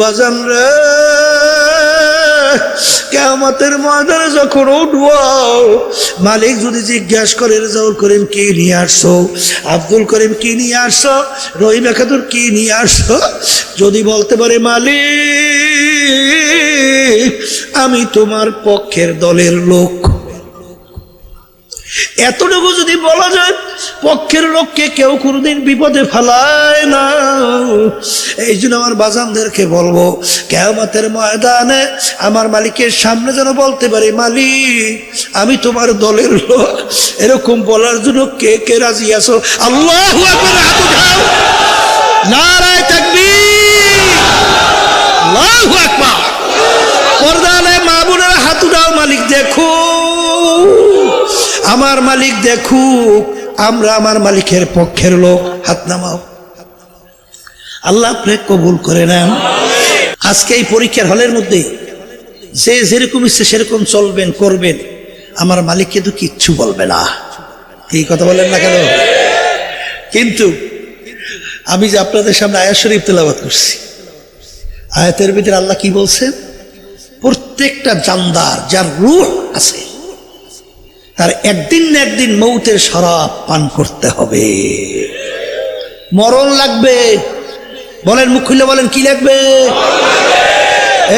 বাজান রে কিয়ামতের ময়দানে যখন উঠবো, মালিক যদি জিজ্ঞাসা করে রেজাউল করিম কি নিয়ে আসছো, আব্দুল করিম কি নিয়ে আসছো, রহিম একাদুর কি নিয়ে আসছো, যদি বলতে পারে মালিক আমি তোমার পক্ষের দলের লোক, এতটুকু যদি বলা যায়, পক্ষের লোককে কেউ কোনোদিন বিপদে ফেলায় না। এই জন্য আমার বাজানদেরকে বলবো, কিয়ামতের ময়দানে আমার মালিকের সামনে যেন বলতে পারি মালিক আমি তোমার দলের লোক। এরকম বলার জন্য কে কে রাজি আছো? আল্লাহু আকবার, হাত উঠাও, নারায়ে তাকবীর, আল্লাহু আকবার। পর্দালে মা বোনেরা হাত উঠাও, মালিক দেখো, আমার মালিক দেখুক আমরা আমার মালিকের পক্ষের লোক। হাত নামাও, আল্লাহ আপনি কবুল করে নেন। আজকে এই পরীক্ষার হলের মধ্যে যে যেরকম ইচ্ছে সেরকম চলবেন করবেন, আমার মালিক কিন্তু কিচ্ছু বলবে না। এই কথা বলেন না কেন? কিন্তু আমি যে আপনাদের সামনে আয়াত শরীফ তেলাওয়াত করছি, আয়াতের ভিতরে আল্লাহ কি বলছেন? প্রত্যেকটা জানদার যার রূহ আছে তার একদিন না একদিন মৌতের শরাব পান করতে হবে, মরণ লাগবে। বলেন, মুখ খুলে বলেন, কি লাগবে?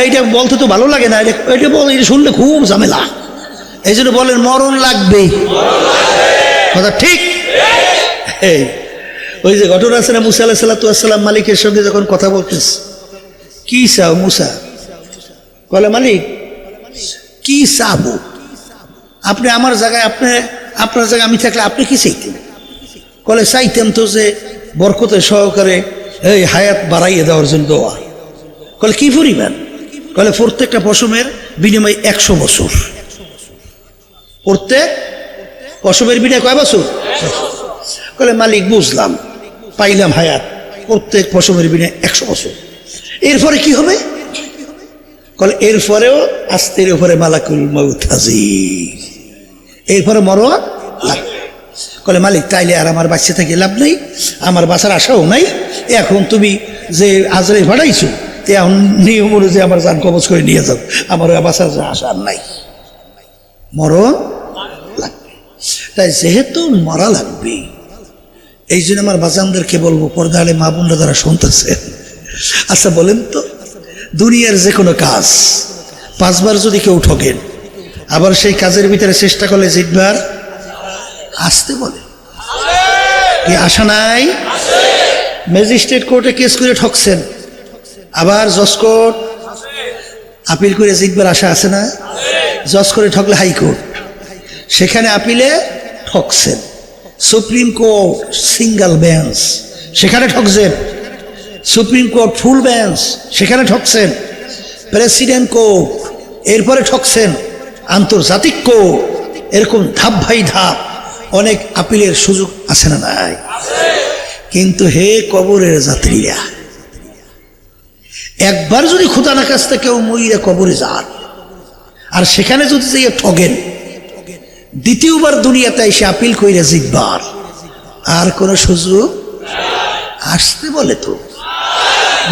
এইটা বলতে তো ভালো লাগে না, এটা শুনলে খুব ঝামেলা, এই জন্য বলেন মরণ লাগবে। কথা ঠিক? এই ওই যে ঘটনা আছে না, মুসা আলাইহিস সালাম মালিকের সঙ্গে যখন কথা বলতেছে, কি চাও মুসা? বলে মালিক কি চাবো? আপনি আমার জায়গায়, আপনার জায়গায় আমি থাকলে আপনি কি চাইতেন? বলে চাইতেন তো যে বরকতের সহকারে এই হায়াত বাড়াইয়ে দেওয়ার জন্য দোয়া। বলে কি পরিমাণ? বলে প্রত্যেকটা পশমের বিনিময়ে 100 বছর। প্রত্যেক পশমের বিনিময়ে কয় বছর? বলে মালিক বুঝলাম, পাইলাম হায়াত, প্রত্যেক পশমের বিনিময়ে 100 বছর। এরপরে কি হবে? বলে এরপরেও আস্তের উপরে মালাকুল মউত হাজির, এরপরে মরণ লাগবে। বলে মালিক তাইলে আর আমার বাচ্চা থেকে লাভ নেই, আমার বাঁচার আশাও নাই। এখন তুমি যে আজরাইল পাঠাইছো, এখন নিয়ম অনুযায়ী আমার জান কবজ করে নিয়ে যাও, আমার বাঁচার আশা আর নাই, মরণ লাগবে। তাই যেহেতু মরা লাগবে, এই জন্য আমার বাজানদেরকে বলবো, পর্দালে মা বোনরা যারা শুনতেছেন, আচ্ছা বলেন তো, দুনিয়ার যে কোনো কাজ 5 বার যদি কেউ ঠকেন, আবার সেই কাজের ভিতরে চেষ্টা করলে জিতবার, আসতে বলে কি আশা নাই? ম্যাজিস্ট্রেট কোর্টে কেস করে ঠকছেন, আবার জজ কোর্ট আপিল করে জিতবার আশা আছে না? জজ করে ঠকলে হাইকোর্ট, সেখানে আপিলে ঠকছেন। সুপ্রিম কোর্ট সিঙ্গেল বেঞ্চ, সেখানে ঠকছেন। সুপ্রিম কোর্ট ফুল বেঞ্চ, সেখানে ঠকছেন। প্রেসিডেন্ট কোর্ট, এরপরে ঠকছেন। আন্তর্জাতিক কোর্ট, এরকম ধাপ ভাই ধাপ অনেক আপিলের সুযোগ আছে না নাই? কিন্তু হে কবরের যাত্রীরা, একবার যদি খোদা না কাছতে কেউ মইরা কবরে যান, আর সেখানে যদি যাইয়া ঠগেন, দ্বিতীয়বার দুনিয়াতে এসে আপিল কইরা জিতবার আর কোনো সুযোগ আসতে বলে তো?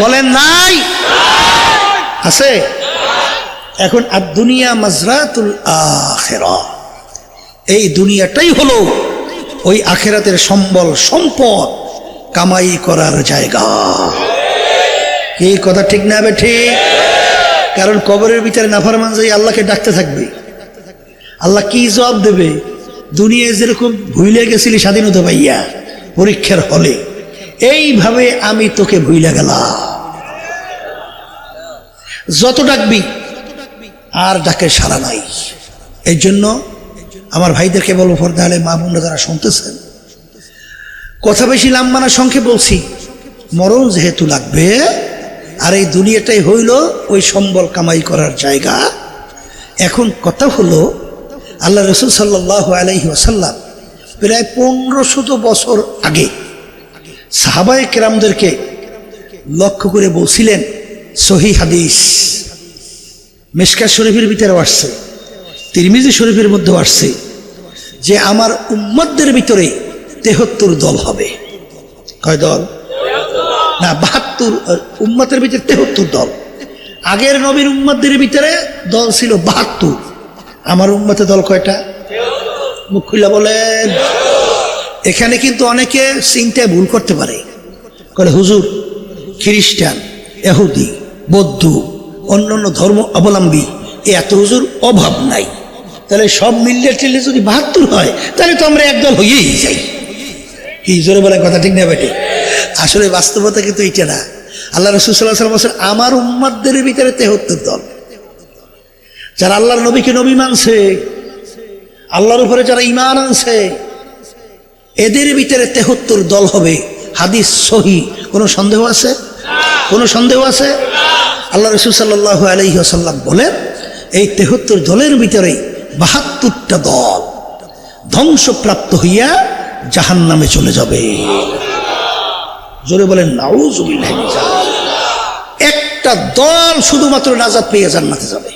বলেন নাই? আছে? এখন আর দুনিয়া মাজরাতুল আখিরা, এই দুনিয়াটাই হলো ওই আখিরাতের সম্বল সম্পদ কামাই করার জায়গা। এই কথা ঠিক না? ঠিক। কারণ কবরের ভিতরে নাফরমান যাই আল্লাহকে ডাকতে থাকবে, আল্লাহ কি জবাব দেবে? দুনিয়ায় যেরকম ভুলে গেছিলি স্বাধীনতা পাইয়া পরীক্ষার হলে, এইভাবে আমি তোকে ভুলে গেলাম। যত ডাকবি আর ডাকে সারা নাই। এই জন্য আমার ভাইদেরকে বলবো, পর্দালে মা বোনরা যারা শুনতেছেন, কথা বেশি লম্বা না, সংক্ষেপ বলছি। মরণ যেহেতু লাগবে, আর এই দুনিয়াটাই হইল ওই সম্বল কামাই করার জায়গা। এখন কথা হলো, আল্লাহ রাসূল সাল্লাল্লাহু আলাইহি ওয়াসাল্লাম প্রায় 1500 বছর আগে সাহাবায়ে কেরামদেরকে লক্ষ্য করে বলছিলেন, সহিহ হাদিস মিশকাত শরীফের ভিতরেও আসছে, তিরমিজি শরীফের মধ্যেও আসছে, যে আমার উম্মতদের ভিতরে 73 দল হবে। কয় দল? না 72 উম্মতের ভিতরে 73 দল। আগের নবীর উম্মতদের ভিতরে দল ছিল 72, আমার উম্মতে দল কয়টা? মুখ খুলে বলেন। এখানে কিন্তু অনেকে চিন্তায় ভুল করতে পারে, বলে হুজুর খ্রিস্টান, ইহুদি, বৌদ্ধ, অন্যান্য ধর্ম অবলম্বী এত হুজুর অভাব নাই, তাহলে সব মিললে টিললে যদি 72 হয় তাহলে তো আমরা একদল হয়েই যাই। কি জোরে বলে কথা ঠিক না বেটে? আসলে বাস্তবতা কিন্তু এইটা না। আল্লাহ রাসূল সাল্লাল্লাহু আলাইহি ওয়াসাল্লাম বলেন আমার উম্মতদের ভিতরে 73 দল, যারা আল্লাহর নবীকে নবী মানছে, আল্লাহর উপরে যারা ঈমান আনছে, এদের ভিতরে 73 দল হবে। হাদিস সহিহ, কোনো সন্দেহ আছে? কোনো সন্দেহ আছে? আল্লাহ রাসূল সাল্লাল্লাহু আলাইহি ওয়াসাল্লাম বলেন এই 73 দলের ভিতরে 72টা দল ধ্বংসপ্রাপ্ত হইয়া জাহান্নামে চলে যাবে। জোরে বলেন নাউযুবিল্লাহ। একটা দল শুধুমাত্র নাজাত পেয়ে জান্নাতে যাবে।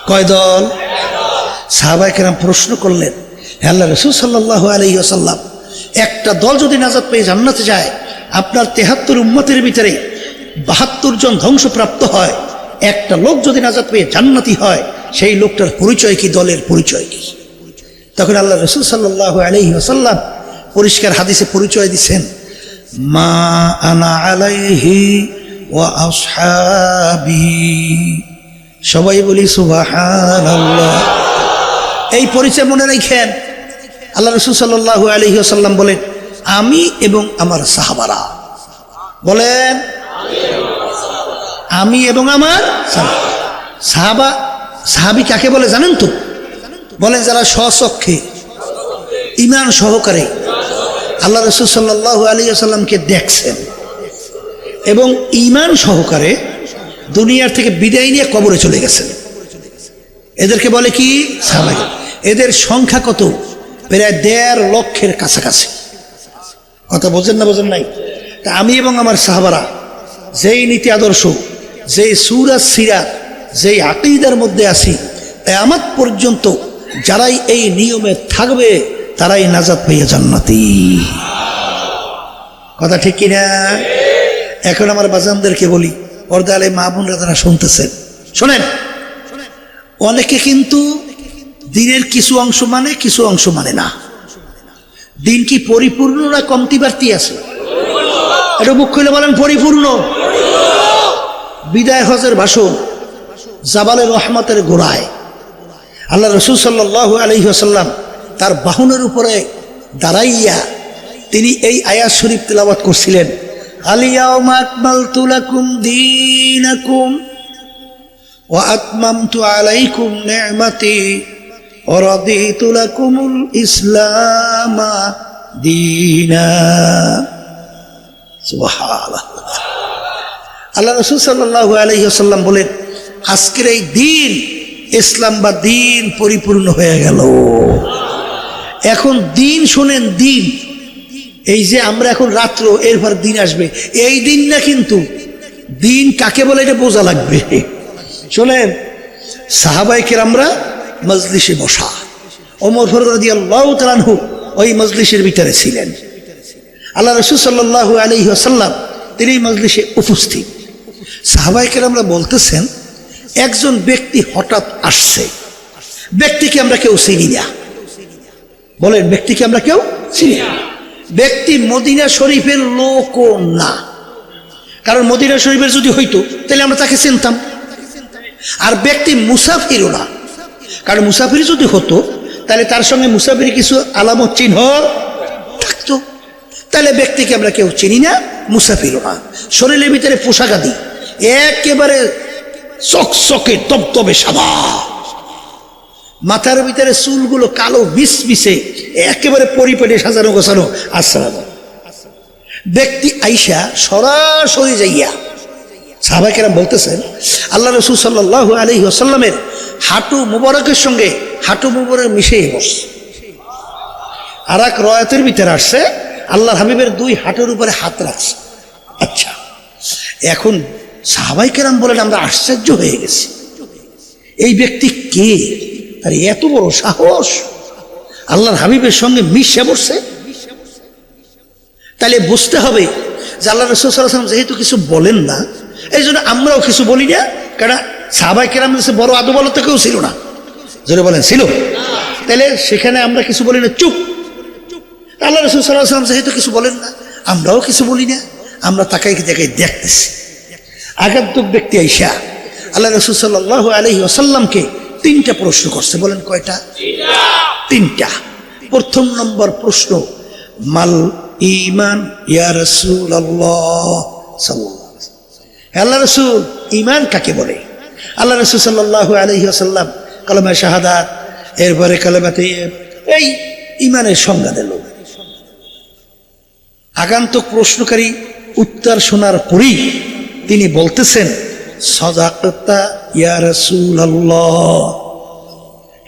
কয় দল? সাহাবায়ে কেরাম প্রশ্ন করলেন, হে আল্লাহর রাসূল সাল্লাল্লাহু আলাইহি ওয়াসাল্লাম, একটা দল যদি নাজাত পেয়ে জান্নাতে যায়, আপনার 73 উম্মতের ভিতরে 72 জন ধ্বংসপ্রাপ্ত হয়, একটা লোক যদি নাজাত পেয়ে জান্নাতি হয়, সেই লোকটার পরিচয় কি, দলের পরিচয় কি? তখন আল্লাহ রাসূল সাল্লাল্লাহু আলাইহি ওয়াসাল্লাম পরিষ্কার হাদিসে পরিচয় দিচ্ছেন, মা আনা আলাইহি ওয়া আসহাবি। সবাই বলি সুবহানাল্লাহ। এই পরিচয় মনে রাখেন। আল্লাহ রাসূল সাল্লাল্লাহু আলাইহি ওয়াসাল্লাম বলেন আমি এবং আমার সাহাবারা। বলেন আমি এবং আমার সাহাবা। সাহাবী কাকে বলে জানেন তো? বলেন যারা স্বচক্ষে ঈমান সহকারে আল্লাহ রাসূল সাল্লাল্লাহু আলাইহি ওয়াসাল্লামকে দেখছেন এবং ঈমান সহকারে দুনিয়ার থেকে বিদায় নিয়ে কবরে চলে গেছেন, এদেরকে বলে কি? সাহাবা। এদের সংখ্যা কত? প্রায় 1.5 লক্ষের কাছাকাছি। কথা বোঝেন না? বোঝেন নাই? তা আমি এবং আমার সাহাবারা যেই নীতি আদর্শ, যেই সূরা সিরাত, যেই আকীদার মধ্যে আছি, কিয়ামত পর্যন্ত যারাই এই নিয়মে থাকবে তারাই নাজাত পেয়ে জান্নাতি। কথা ঠিক কিনা? এখন আমার বাজানদেরকে বলি, পর্দালে মা বোনরা যারা শুনতেছেন, শোনেন, অনেকে কিন্তু দিনের কিছু অংশ মানে, কিছু অংশ মানে না। দিন কি পরিপূর্ণ না কমতি বাড়তি আছে? এটা মুখ খুলে বলেন পরিপূর্ণ। বিদায় হজের ভাষণ জাবালে রহমতের গোড়ায় আল্লাহ রাসূল সাল্লাল্লাহু আলাইহি ওয়াসাল্লাম তার বাহনের উপরে দাঁড়াইয়া তিনি এই আয়াত শরীফ তেলাওয়াত করছিলেন, আল-ইয়াওমা আকমালতু লাকুম দীনাকুম ওয়া আতমামতু আলাইকুম নি'মাতি ওয়া রাদিতু লাকুমুল ইসলামা দীনা। সুবহানাল্লাহ। আল্লাহ রাসূল সাল্লাল্লাহু আলাইহি ওয়াসাল্লাম বলেন আজকের এই দিন, ইসলাম বা দিন পরিপূর্ণ হয়ে গেল। এখন দিন শোনেন, দিন এই যে আমরা এখন রাত্র, এরপর দিন আসবে, এই দিন না, কিন্তু দিন কাকে বলে এটা বোঝা লাগবে। শোনেন, সাহাবায়ে কেরামরা মজলিসে বসা, ওমর ফারুক রাদিয়াল্লাহু তাআলা আনহু ওই মজলিসের ভিতরে ছিলেন। আল্লাহ রাসূল সাল্লাল্লাহু আলাইহি ওয়াসাল্লাম তিনি মজলিসে উপস্থিত। সাহাবায়ে কেরামরা বলতেছেন একজন ব্যক্তি হঠাৎ আসছে, ব্যক্তিকে আমরা কেউ চিনি না। বলেন ব্যক্তিকে আমরা কেউ চিনি না। ব্যক্তি মদিনা শরীফের লোকও না, কারণ মদিনা শরীফের যদি হইতো তাহলে আমরা তাকে চিনতাম। আর ব্যক্তি মুসাফিরও না, কারণ মুসাফির যদি হতো তাহলে তার সঙ্গে মুসাফির কিছু আলামত চিহ্ন থাকতো। তাহলে ব্যক্তিকে আমরা কেউ চিনি না, মুসাফিরও না। শরীরের ভিতরে পোশাক আদি একেবারে চকচকে তবতবে সাদা, মাথার ভিতরে চুলগুলো কালো মিশমিশে একেবারে পরিপাটি সাজানো গোছানো। আসসালাম। ব্যক্তি আইসা সরাসরি যাইয়া সাহাবায়ে কেরাম বলতেছেন আল্লাহ রাসূল সাল্লাল্লাহু আলাইহি ওয়াসাল্লামের হাঁটু মুবারকের সঙ্গে হাঁটু মুবারক মিশিয়ে বসছে। আর এক রয়াতের ভিতরে আসছে আল্লাহর হাবিবের 2 হাঁটুর উপরে হাত রাখছে। আচ্ছা, এখন সাহাবায়ে কেরাম বলেন আমরা আশ্চর্য হয়ে গেছি, এই ব্যক্তি কে? তার এত বড় সাহস আল্লাহর হাবিবের সঙ্গে মিশে বসছে। তাহলে বুঝতে হবে যে আল্লাহ রাসূল সাল্লাল্লাহু আলাইহি ওয়াসাল্লাম যেহেতু কিছু বলেন না, এই জন্য আমরাও কিছু বলি না। কারণ সাহাবায়ে কেরাম বড় আদবলত কেউ ছিল না, জোরে বলেন ছিল? তাহলে সেখানে আমরা কিছু বলি না, চুপ। আল্লাহ রাসূল সাল্লাল্লাহু আলাইহি ওয়াসাল্লাম যেহেতু কিছু বলেন না, আমরাও কিছু বলি না, আমরা তাকাই তাকাই দেখতেছি। আগান্তক ব্যক্তি আইসা আল্লাহ রাসূল সাল্লাল্লাহু আলাইহি ওয়াসাল্লামকে 3টা প্রশ্ন করছে। বলেন কয়টা? 3টা। প্রথম নম্বর প্রশ্ন, মাল ঈমান ইয়া রাসূলুল্লাহ সাল্লাল্লাহু আলাইহি ওয়াসাল্লাম, আল্লাহ রাসূল ঈমান কাকে বলে? আল্লাহ রাসূল সাল্লাল্লাহু আলাইহি ওয়াসাল্লাম কালেমা শাহাদাত, এরপরে কালেমা তাইয়্যিব, এই ঈমানের সংজ্ঞা দিল। আগান্তক প্রশ্নকারী উত্তর শোনার পরেই তিনি বলতেছেন, সাদাকাতা ইয়া রাসূলুল্লাহ,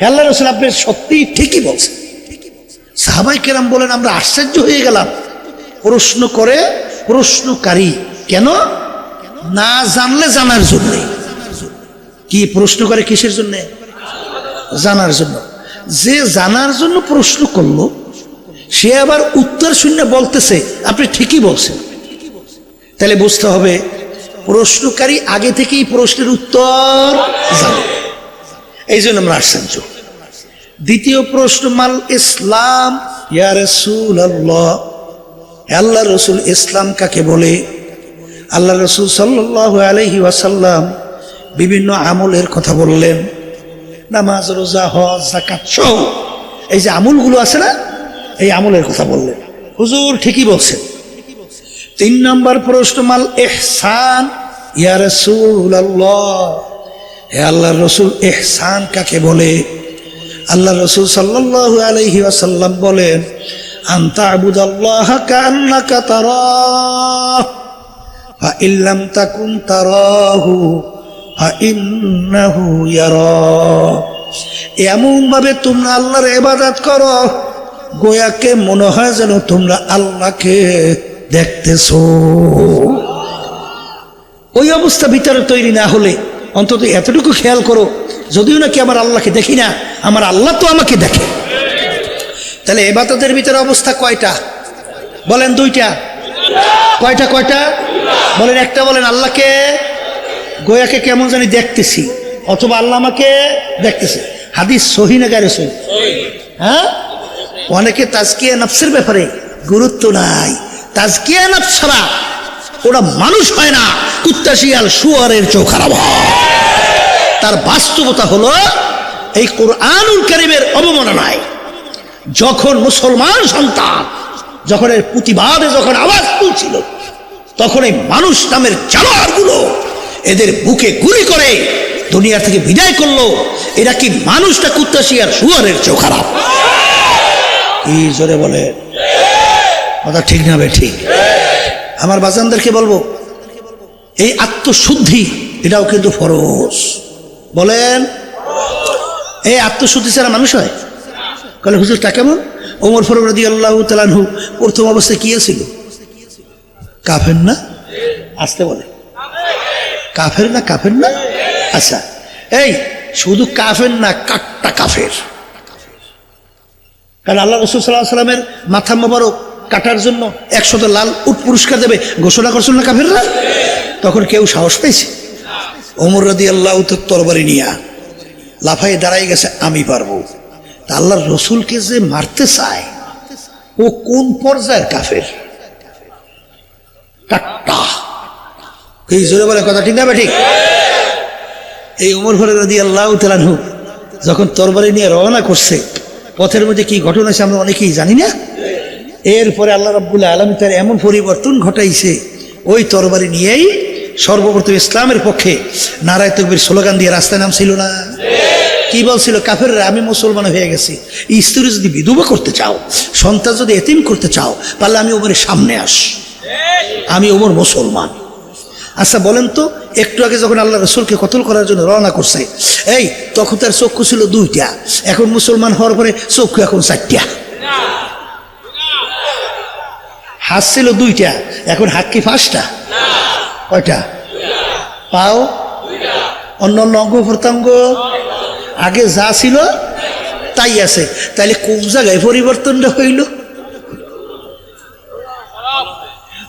আল্লাহ রাসূল আপনি সত্যিই ঠিকই বলছেন। সাহাবায়ে কেরাম বলেন আমরা আশ্চর্য হয়ে গেলাম। প্রশ্ন করে প্রশ্নকারী কেন? না জানলে জানার জন্য। কি প্রশ্ন করে? কিসের জন্য? জানার জন্য। যে জানার জন্য প্রশ্ন করলো সে আবার উত্তর শূন্য বলতেছে আপনি ঠিকই বলছেন, তাহলে বুঝতে হবে প্রশ্নকারী আগে থেকেই প্রশ্নের উত্তর জানে। এই জন্য আমরা আশ্চর্য। দ্বিতীয় প্রশ্ন, মাল ইসলাম ইয়া রাসূলুল্লাহ, আল্লাহ রাসূল ইসলাম কাকে বলে? আল্লাহ রাসূল সাল্লাল্লাহু আলাইহি ওয়াসাল্লাম বিভিন্ন আমলের কথা বললেন, নামাজ, রোজা, হজ, যাকাত সহ এই যে আমলগুলো আছে না, এই আমলের কথা বললেন। হুজুর ঠিকই বলছেন। 3 নম্বর প্রশ্ন, মাল ইহসান ইয়া রাসূলুল্লাহ, হে আল্লাহর রাসূল ইহসান কাকে বলে? আল্লাহ রাসূল সাল্লাল্লাহু আলাইহি ওয়াসাল্লাম বলেন, আনতা আবুদাল্লাহ কাআন্নাকা তারাহ ফা ইল্লাম তাকুন তারাহু ফা ইন্নাহু ইয়ারাক। এমন ভাবে তোমরা আল্লাহর ইবাদত করো গোয়াকে মনে হয় যেন তোমরা আল্লাহকে দেখতেছো। ওই অবস্থা ভিতরে তৈরি না হলে অন্তত এতটুকু খেয়াল করো, যদিও নাকি আমার আল্লাহকে দেখি না, আমার আল্লাহ তো আমাকে দেখে। তাহলে ইবাদতের ভিতরে অবস্থা কয়টা? বলেন 2টা। কয়টা? কয়টা বলেন? একটা বলেন আল্লাহকে গোয়াকে কেমন জানি দেখতেছি, অথবা আল্লাহ আমাকে দেখতেছে। হাদিস সহিহ না গায়রে সহিহ? হ্যাঁ, অনেকে তাজকিয়া নফসের ব্যাপারে গুরুত্ব নাই। তাজকিয়া নফস ছাড়া ওরা মানুষ হয় না, কুত্তা, শিয়াল, শুয়ারের চেয়েও খারাপ হয়। তার বাস্তবতা হলো এই কোরআনুল কারীমের অবমাননায় যখন মুসলমান সন্তান যখন এর প্রতিবাদে যখন আওয়াজ তুলছিল, তখন এই মানুষ নামের জানোয়ারগুলো এদের বুকে গুলি করে দুনিয়া থেকে বিদায় করলো। এরা কি মানুষটা কুত্তা, শিয়াল, শুয়ারের চেয়েও খারাপ? কি জোরে বলে কথা ঠিক না বে ঠিক? আমার বাজানদেরকে বলবো, এই আত্মশুদ্ধি এটাও কিন্তু ফরজ। বলেন, এই আত্মশুদ্ধি ছাড়া মানুষ হয়? বলে হুজুর তা কেমন? ওমর ফারুক রাদিয়াল্লাহু তাআলা আনহু প্রথম অবস্থায় কি ছিল? কাফের না? আসতে বলে কাফের না? কাফের না? আচ্ছা, এই শুধু কাফের না, কাট্টা কাফের। কারণ আল্লাহ রাসূল সাল্লাল্লাহু আলাইহি ওয়াসাল্লামের মাথা মোবারক কাটার জন্য 100 লাল উট পুরস্কার দেবে ঘোষণা করছিল না কাফেররা? তখন কেউ সাহস পেয়েছে? ওমর রাদিয়াল্লাহু তাআলা তরবারি নিয়ে লাফাই দাঁড়াই গেছে, আমি পারবো। তা আল্লাহর রসুলকে যে মারতে চায় ও কোন পর্যায়ের কাফের? কাট্টা। এই জোরে বলে কথা ঠিক না ঠিক? এই ওমর ফারুক রাদিয়াল্লাহু তাআলা আনহু যখন তরবারি নিয়ে রওনা করছে, পথের মধ্যে কি ঘটনা আছে আমরা অনেকেই জানি না। এরপরে আল্লাহ রাব্বুল আলামিন তার এমন পরিবর্তন ঘটাইছে, ওই তরবারি নিয়েই সর্বপ্রথম ইসলামের পক্ষে নারায়ে তাকবীর স্লোগান দিয়ে রাস্তায় নামছিল না? কি বলছিল? কাফেররা আমি মুসলমান হয়ে গেছি, স্ত্রী যদি বিধবা করতে চাও, সন্তান যদি এতিম করতে চাও, পারলে আমি ওমরের সামনে আস, আমি ওমর মুসলমান। আচ্ছা বলেন তো, একটু আগে যখন আল্লাহ রসুলকে কতল করার জন্য রওনা করছে, এই তখন তার চক্ষু ছিল 2টা, এখন মুসলমান হওয়ার পরে চক্ষু এখন 4টা। হাত ছিল 2টা, এখন হাত কি 5টা? কয়টা? পাও, অন্য অন্য অঙ্গ প্রত্যঙ্গ আগে যা ছিল তাই আছে। তাইলে কোন জায়গায় পরিবর্তনটা হইল?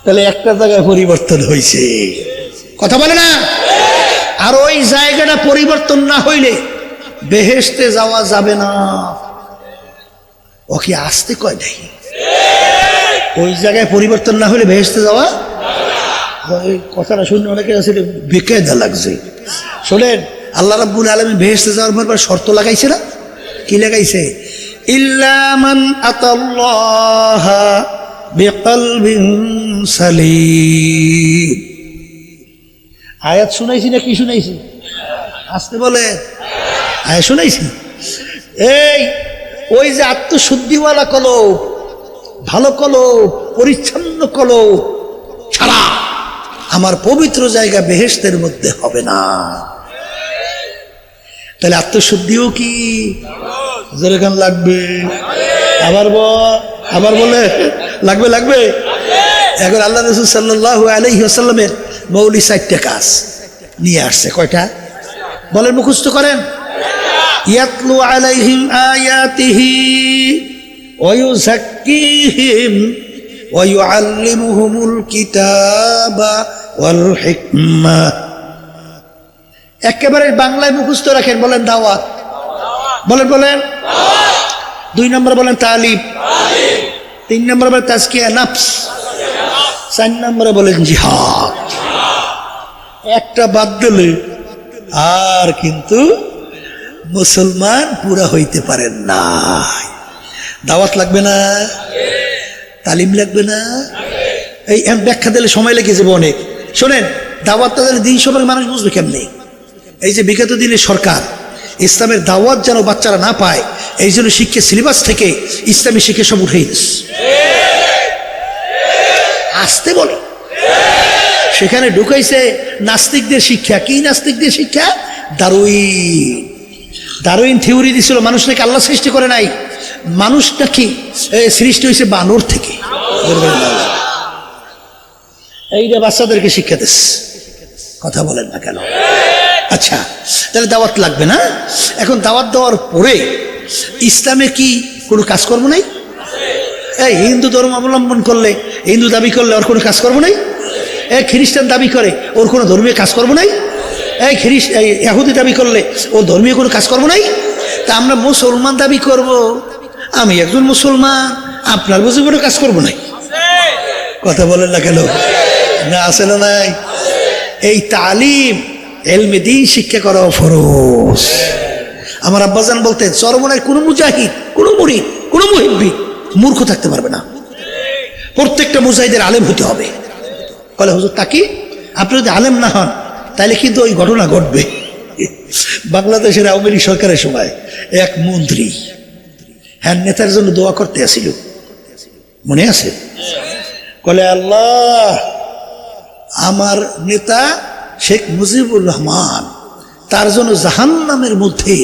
তাহলে একটা জায়গায় পরিবর্তন হয়েছে, কথা বলে না? আর ওই জায়গাটা পরিবর্তন না হইলে বেহেশতে যাওয়া যাবে না। ও কি আসতে কয় নাই? ওই জায়গায় পরিবর্তন না হলে বেহেশতে যাওয়া, ওই কথাটা শুনে অনেকে আছে বেকায়দা লাগছে। শোনেন, আল্লাহ রাব্বুল আলামিন বেহেশতে যাওয়ার পর শর্ত লাগাইছে না? কি লাগাইছে? ইল্লা মান আতাল্লাহ বিকলবিন সালিম। আয়াত শুনাইছি না কি শুনাইছি? আসতে বলে আয়াত শুনাইছি। এই ওই যে আত্মশুদ্ধিওয়ালা কলব, ভালো কলব, পরিচ্ছন্ন কলব ছাড়া আমার পবিত্র জায়গা বেহেশতের মধ্যে হবে না। তাহলে আত্মশুদ্ধিও কি যেরকম লাগবে? আবার বলে লাগবে লাগবে। এখন আল্লাহ রাসূল সাল্লাল্লাহু আলাইহি ওয়াসাল্লামের মৌলিক 4টা কাজ নিয়ে আসছে। কয়টা বলেন? মুখস্থ করেন। ইয়াতলু আলাইহিম আয়াতিহি ওয়া ইউযাক্কিহিম ওয়া ইউআল্লিমুহুমুল কিতাবা ওয়াল হিকমা। একেবারে বাংলায় মুখস্থ রাখেন। বলেন দাওয়াত, বলেন 2 নম্বর বলেন তালিম, 3 নম্বর বলেন তাজকিয়া নফস, 4 নম্বরে বলেন জিহাদ। একটা বাদ দিলে আর কিন্তু মুসলমান পুরা হইতে পারেন না। দাওয়াত লাগবে না? তালিম লাগবে না? এই ব্যাখ্যা দিলে সময় লেগে যাবে অনেক। শোনেন, দাওয়াতটা দিলে দিন সবার মানুষ বুঝবে কেমনি? এই যে বিগত দিনে সরকার ইসলামের দাওয়াত যেন বাচ্চারা না পায়, এই জন্য শিক্ষা সিলেবাস থেকে ইসলামী শিক্ষা সব উঠে দিচ্ছে। আসতে বলে সেখানে ঢুকাইছে নাস্তিকদের শিক্ষা। কি নাস্তিকদের শিক্ষা? দারুইন থিওরি দিছিল মানুষ নাকি আল্লাহ সৃষ্টি করে নাই, মানুষ নাকি সৃষ্টি হয়েছে বানর থেকে। এইটা বাচ্চাদেরকে শিক্ষা দিচ্ছে। কথা বলেন না কেন? আচ্ছা, তাহলে দাওয়াত লাগবে না? এখন দাওয়াত দেওয়ার পরে ইসলামে কি কোনো কাজকর্ম নাই? এই হিন্দু ধর্ম অবলম্বন করলে, হিন্দু দাবি করলে ওর কোনো কাজকর্ম নাই? এই খ্রিস্টান দাবি করে ওর কোনো ধর্মীয় কাজকর্ম নাই? এই ইহুদি দাবি করলে ওর ধর্মীয় কোনো কাজকর্ম নাই? তা আমরা মুসলমান দাবি করব, আমি একজন মুসলমান, আপনার বুঝে কোনো কাজকর্ম নাই? কথা বলেন না কেন? না আছে না নাই? এই তালিম এলমে দ্বীন শিক্ষা করা ফরজ। আমার আব্বাজান বলতেন, চরমনায় কোনো মুজাহিদ, কোনো মুরিদ, কোনো মুহিব্বি মূর্খ থাকতে পারবে না। প্রত্যেকটা মুজাহিদের আলেম হতে হবে। বলে হুজুর তাকি আপনি যদি আলেম না হন তাহলে কিন্তু ওই ঘটনা ঘটবে। বাংলাদেশের আওয়ামী লীগ সরকারের সময় এক মন্ত্রী হ্যাঁ নেতার জন্য দোয়া করতে আসিল, মনে আছে? বলে আল্লাহ, আমার নেতা শেখ মুজিবুর রহমান, তার জন্য জাহান্নামের মধ্যে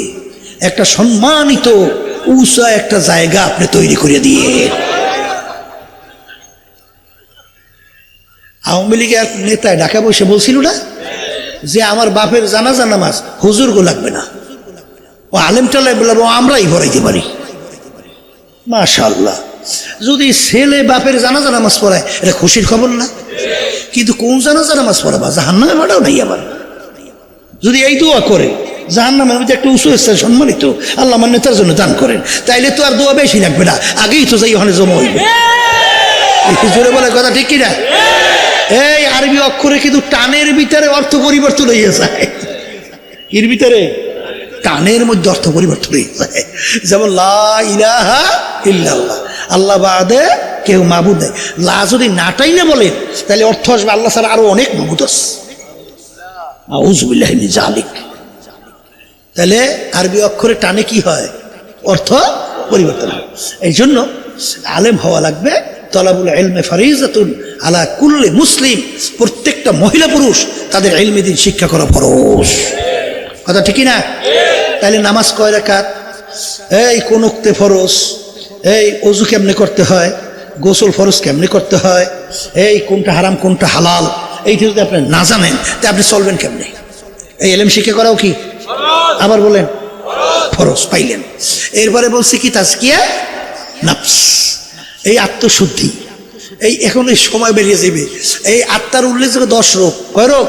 একটা সম্মানিত উঁচা একটা জায়গা আপনি তৈরি করে দিয়ে। আওয়ামী লীগের নেতায় ঢাকা বসে বলছিল না যে আমার বাপের জানাজা নামাজ হুজুর গো লাগবে না, ও আলেম টালে বলবো আমরাই পড়াইতে পারি। মাশাআল্লাহ, যদি ছেলে বাপের জানাজা নামাজ পড়ায় এটা খুশির খবর না? কিন্তু কোন জানাজা নামাজ পড়াবা? জাহান্নামে মাটাও নাই আবার। যদি এই দোয়া করে জাহান্নামের মধ্যে একটা উঁচু স্থান সম্মানিত আল্লাহ আমার নেতার জন্য দান করেন, তাইলে তো আর দোয়া বেশি লাগবে না, আগেই তো যাই ওখানে জমা হইবে। জোরে বলে কথা ঠিক কিনা? এই আরবি অক্ষরে কিন্তু টানের ভিতরে অর্থ পরিবর্তন হয়ে যায়। এর ভিতরে টানের মধ্যে অর্থ পরিবর্তন হয়ে যায়। যেমন লা ইলাহা ইল্লাল্লাহ, আল্লাহ বাদে কেউ মাবুদ নেই। লা যদি নাটাই না বলেন তাহলে অর্থ আসবে আল্লাহ ছাড়া আরো অনেক মাবুদ আছে। আউযু বিল্লাহি মিন যালিক। তাহলে আরবি অক্ষরে টানে কি হয়? অর্থ পরিবর্তন হয়। এই জন্য আলেম হওয়া লাগবে। তলাবুল ইলমে ফারিজাতুন আলা কুল্লি মুসলিম, প্রত্যেকটা মহিলা পুরুষ তাদের ইলমে দ্বীন শিক্ষা করা ফরজ। কথা ঠিকই না? তাহলে নামাজ কয় রাকাত? এই কোন ওক্তে ফরজ? এই ওযু কেমনে করতে হয়? গোসল ফরজ কেমনে করতে হয়? এই কোনটা হারাম কোনটা হালাল, এইটা যদি আপনি না জানেন তা আপনি চলবেন কেমনে? এই ইলম শিক্ষা করাও কি আবার বলেন ফরজ পাইলেন। এরপরে বলছি কি তাজকিয়া নফস, এই আত্মশুদ্ধি, এই এখন এই সময় বেরিয়ে যাবে, এই আত্মার উল্লেখযোগ্য 10 রোগ, কয় রোগ?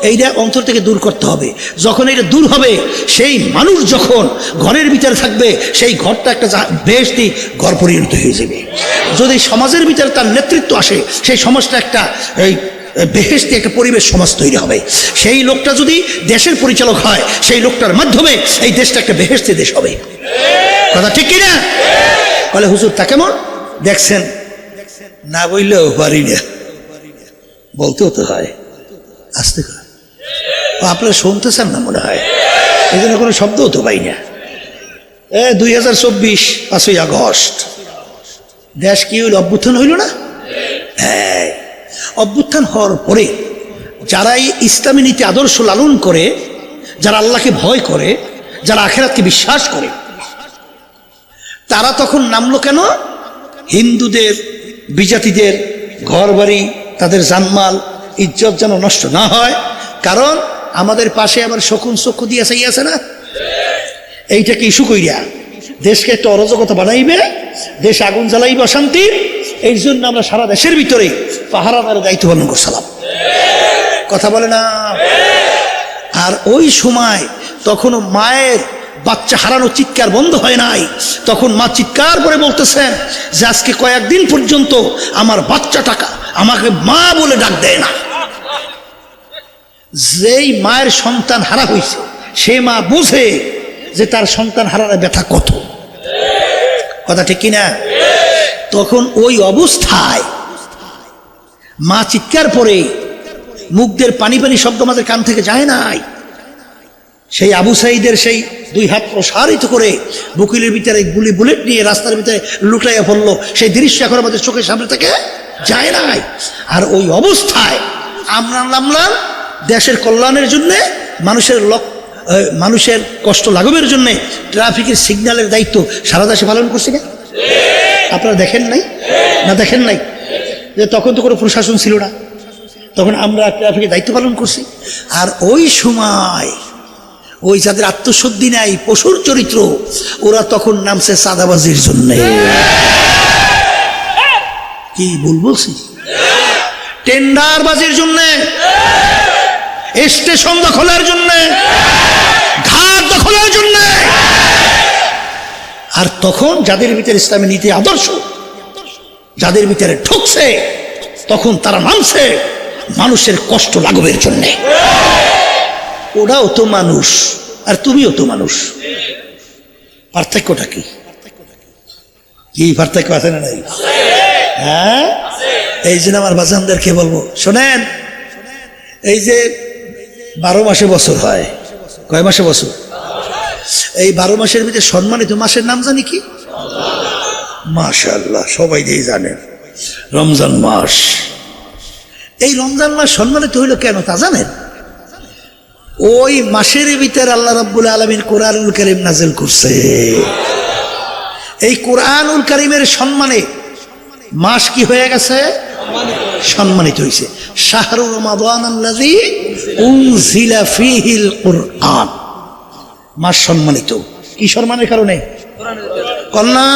এইটা অন্তর থেকে দূর করতে হবে। যখন এটা দূর হবে, সেই মানুষ যখন ঘরের ভিতরে থাকবে, সেই ঘরটা একটা বেহেশতি ঘর পরিণত হয়ে যাবে। যদি সমাজের ভিতরে তার নেতৃত্ব আসে, সেই সমাজটা একটা এই বেহেশতি একটা পরিবেশ সমাজ তৈরি হবে। সেই লোকটা যদি দেশের পরিচালক হয়, সেই লোকটার মাধ্যমে এই দেশটা একটা বেহেশতি দেশ হবে। কথা ঠিক কিনা? বলে হুজুর তা কেমন? দেখছেন না বললেও পারি না, বলতেও তো হয়, আসতে হয়। আপনারা শুনতেছেন না মনে হয়, এই জন্য কোনো শব্দও তো পাই না। 2024 5ই আগস্ট দেশ কি হইল? অভ্যুত্থান হইল না? হ্যাঁ, অভ্যুত্থান হওয়ার পরে যারা এই ইসলামী নীতি আদর্শ লালন করে, যারা আল্লাহকে ভয় করে, যারা আখিরাতকে বিশ্বাস করে, তারা তখন নামলো কেন? হিন্দুদের, বিজাতিদের ঘর বাড়ি, তাদের জানমাল, ইজ্জত যেন নষ্ট না হয়। কারণ আমাদের পাশে আবার শকুন চক্ষু দিয়ে আছে না, এইটাকে ইস্যু কইরা দেশকে একটা অরাজকতা বানাইবে, দেশ আগুন জ্বালাইবে অশান্তির। এই জন্য আমরা সারা দেশের ভিতরে পাহারাদারের দায়িত্ব পালন করছিলাম। কথা বলে না? আর ওই সময় তখনও মায়ের বাচ্চা হারানো চিৎকার বন্ধ হয় নাই। তখন মা চিৎকার করে বলতেছেন যে আজকে কয়েকদিন পর্যন্ত আমার বাচ্চাটাকা আমাকে মা বলে ডাক দেয় না। যেই মায়ের সন্তান হারা হয়েছে, সে মা বুঝে যে তার সন্তান হারার ব্যথা কত। কথা ঠিক কিনা? তখন ওই অবস্থায় মা চিৎকার পরে মুখদের পানি পানি শব্দ আমাদের কান থেকে যায় নাই। সেই আবু সাঈদের সেই 2 হাত প্রসারিত করে বুকের ভিতরে গুলি বুলেট নিয়ে রাস্তার ভিতরে লুটাইয়া পড়লো, সেই দৃশ্য এখন আমাদের চোখের সামনে থেকে যায় নাই। আর ওই অবস্থায় আমরা নামলাম দেশের কল্যাণের জন্য, মানুষের কষ্ট লাঘবের জন্য ট্রাফিকের সিগন্যালের দায়িত্ব সারা দেশে পালন করছি না? আপনারা দেখেন নাই? না দেখেন নাই যে তখন তো কোনো প্রশাসন ছিল না, তখন আমরা ট্রাফিকের দায়িত্ব পালন করছি। আর ওই সময় ওই যাদের আত্মশুদ্ধি নাই, পশুর চরিত্র, ওরা তখন নামছে চাঁদাবাজির জন্য। কি বলছি? টেন্ডারবাজির জন্য, স্টেশন দখলের জন্য, ঘাট দখলের জন্য। আর তখন যাদের ভিতরে ইসলামী নীতি আদর্শ যাদের ভিতরে ঢুকছে, তখন তারা নামছে মানুষের কষ্ট লাঘবের জন্য। ওরাও তো মানুষ আর তুমিও তো মানুষ, পার্থক্যটা কি? কি পার্থক্য আছে না নাই? হ্যাঁ, এই জন্য আমার বাজানদেরকে বলবো, শোনেন, এই যে 12 মাসে বছর হয়, কয় মাসে বছর? এই 12 মাসের ভিতরে সম্মানিত মাসের নাম জানি কি? মাশাআল্লাহ, সবাই যেই জানেন, রমজান মাস। এই রমজান মাস সম্মানিত হইল কেন তা জানেন? ওই মাসের ভিতরে আল্লাহ রাব্বুল আলামিন কোরআনুল কারীম নাযিল করছে। এই কোরআনুল কারীমের সম্মানে মাস কি হয়ে গেছে? সম্মানিত হয়েছে। শাহরু রমাদানাল্লাযী উনজিলা ফীহিল কুরআন, মাস সম্মানিত। কি সম্মানের কারণে? কন্যা,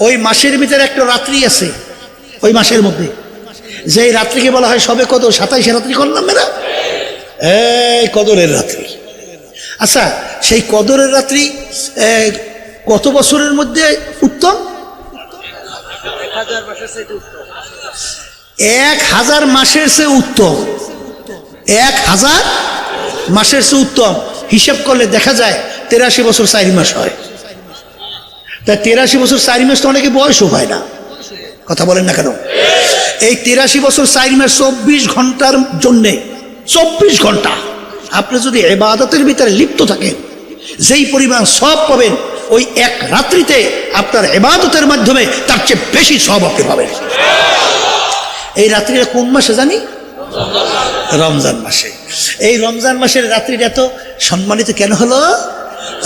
ওই মাসের ভিতরে একটা রাত্রি আছে, ওই মাসের মধ্যে যে রাত্রিকে বলা হয় সবে কদর, 27 রাত্রি করলাম না, এই কদরের রাত্রি। আচ্ছা, সেই কদরের রাত্রি কত বছরের মধ্যে উত্তম? 1000 মাসের চেয়ে উত্তম। 1000 মাসের চেয়ে উত্তম। হিসাব করলে দেখা যায় 83 বছর 4 মাস হয়। তাই 83 বছর 4 মাস তো অনেকে বয়সও হয় না। কথা বলেন না কেন? এই 83 বছর 4 মাস 24 ঘন্টার জন্যে, 24 ঘন্টা আপনি যদি ইবাদতের ভিতরে লিপ্ত থাকেন, যেই পরিমাণ সওয়াব পাবেন ওই এক রাত্রিতে আপনার ইবাদতের মাধ্যমে তার চেয়ে বেশি সওয়াব আপনি পাবেন। এই রাত্রিটা কোন মাসে জানি? রমজান মাসে। এই রমজান মাসের রাত্রিটা এত সম্মানিত কেন হলো?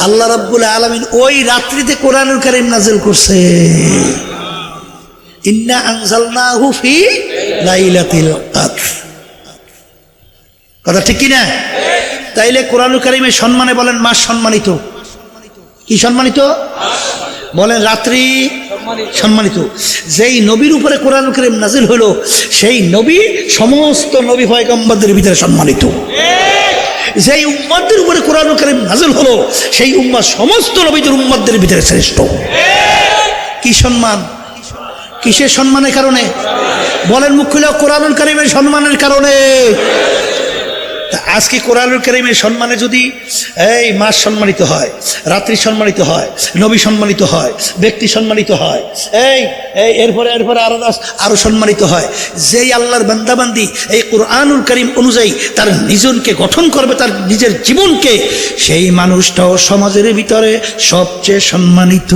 আল্লাহ রাব্বুল আলামিন ওই রাত্রিতে কোরআনুল কারীম নাযিল করছে। ইন্না আনজালনাহু ফি লাইলাতিল কদর। কথা ঠিক কিনা? তাইলে কোরআনুল কারীমের সম্মানে বলেন মাস সম্মানিত। কি সম্মানিত? বলেন রাত্রি সম্মানিত। যেই নবীর উপরে কোরআনুল কারীম নাজিল হলো সেই নবী সমস্ত নবী পয়গম্বরদের ভিতরে সম্মানিত। যেই উম্মতদের উপরে কোরআনুল কারীম নাজিল হলো সেই উম্মত সমস্ত নবীদের উম্মতদের ভিতরে শ্রেষ্ঠ। কি সম্মান? কিসের সম্মানের কারণে? বলেন মুখ খুলে, কোরআনুল কারীমের সম্মানের কারণে। আজকে কোরআনুল কারীমের সম্মানে যদি এই মাস সম্মানিত হয়, রাত্রি সম্মানিত হয়, নবী সম্মানিত হয়, ব্যক্তি সম্মানিত হয়, এরপরে আরো সম্মানিত হয়। যেই আল্লাহর বান্দাবান্দি এই কোরআনুল কারীম অনুযায়ী তার নিজনকে গঠন করবে, তার নিজের জীবনকে, সেই মানুষটাও সমাজের ভিতরে সবচেয়ে সম্মানিত।